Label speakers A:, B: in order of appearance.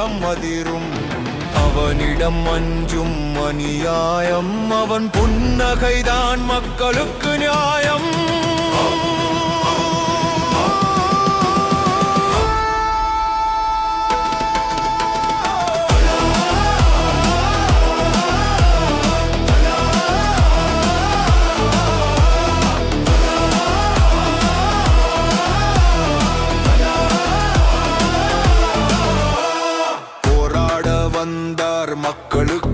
A: களம் அதிரும். அவனிடம் அஞ்சும் அநியாயம், அவன் புன்னகைதான் மக்களுக்கு நியாயம். மக்களுக்கு